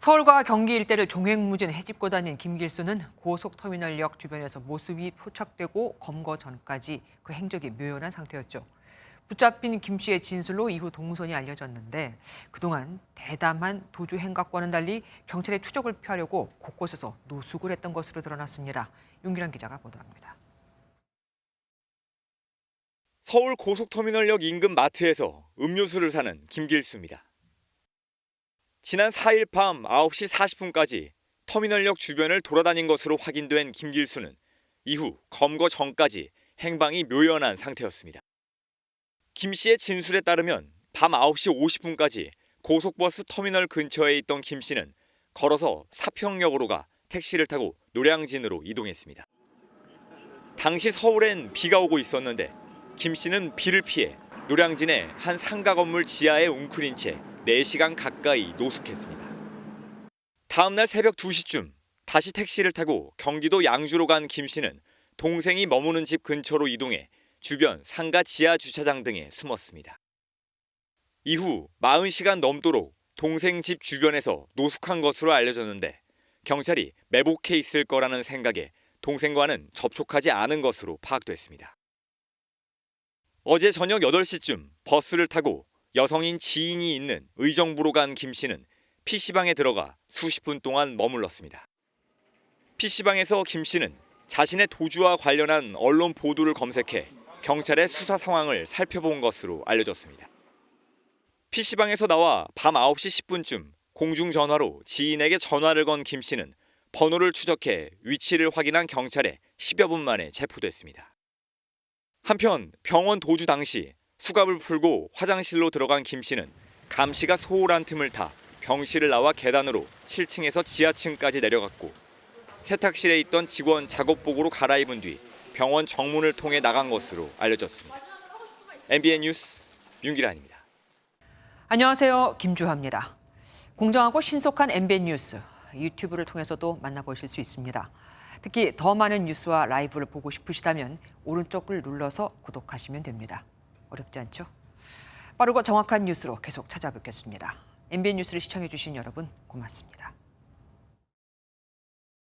서울과 경기 일대를 종횡무진 헤집고 다닌 김길수는 고속터미널역 주변에서 모습이 포착되고 검거 전까지 그 행적이 묘연한 상태였죠. 붙잡힌 김 씨의 진술로 이후 동선이 알려졌는데 그동안 대담한 도주 행각과는 달리 경찰의 추적을 피하려고 곳곳에서 노숙을 했던 것으로 드러났습니다. 윤기란 기자가 보도합니다. 서울 고속터미널역 인근 마트에서 음료수를 사는 김길수입니다. 지난 4일 밤 9시 40분까지 터미널역 주변을 돌아다닌 것으로 확인된 김길수는 이후 검거 전까지 행방이 묘연한 상태였습니다. 김 씨의 진술에 따르면 밤 9시 50분까지 고속버스 터미널 근처에 있던 김 씨는 걸어서 사평역으로 가 택시를 타고 노량진으로 이동했습니다. 당시 서울엔 비가 오고 있었는데 김 씨는 비를 피해 노량진의 한 상가 건물 지하에 웅크린 채 4시간 가까이 노숙했습니다. 다음 날 새벽 2시쯤 다시 택시를 타고 경기도 양주로 간 김 씨는 동생이 머무는 집 근처로 이동해 주변 상가 지하 주차장 등에 숨었습니다. 이후 40시간 넘도록 동생 집 주변에서 노숙한 것으로 알려졌는데 경찰이 매복해 있을 거라는 생각에 동생과는 접촉하지 않은 것으로 파악됐습니다. 어제 저녁 8시쯤 버스를 타고 여성인 지인이 있는 의정부로 간 김 씨는 PC방에 들어가 수십 분 동안 머물렀습니다. PC방에서 김 씨는 자신의 도주와 관련한 언론 보도를 검색해 경찰의 수사 상황을 살펴본 것으로 알려졌습니다. PC방에서 나와 밤 9시 10분쯤 공중전화로 지인에게 전화를 건 김 씨는 번호를 추적해 위치를 확인한 경찰에 10여 분 만에 체포됐습니다. 한편 병원 도주 당시 수갑을 풀고 화장실로 들어간 김 씨는 감시가 소홀한 틈을 타 병실을 나와 계단으로 7층에서 지하층까지 내려갔고 세탁실에 있던 직원 작업복으로 갈아입은 뒤 병원 정문을 통해 나간 것으로 알려졌습니다. MBN 뉴스 윤기란입니다. 안녕하세요. 김주하입니다. 공정하고 신속한 MBN 뉴스 유튜브를 통해서도 만나보실 수 있습니다. 특히 더 많은 뉴스와 라이브를 보고 싶으시다면 오른쪽을 눌러서 구독하시면 됩니다. 어렵지 않죠? 빠르고 정확한 뉴스로 계속 찾아뵙겠습니다. MBN 뉴스를 시청해 주신 여러분 고맙습니다.